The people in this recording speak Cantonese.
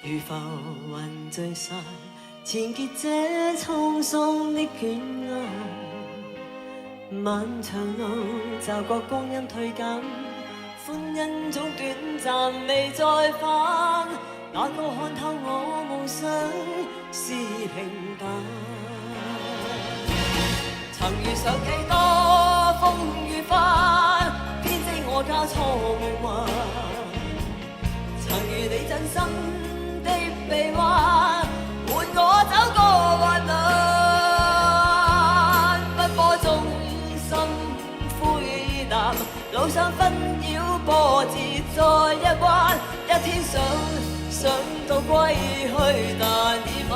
如浮雲聚散，纏結這滄桑的捲壓。漫長路，驟覺光陰退減，歡欣總短暫，未再返。哪個看透我夢想是平淡？曾遇上幾多風雨翻，編織我交錯夢幻。曾遇你真心的臂彎，伴我走過患難，奔波中心灰淡，路上紛擾波折再一彎，一天想到歸去，但已晚。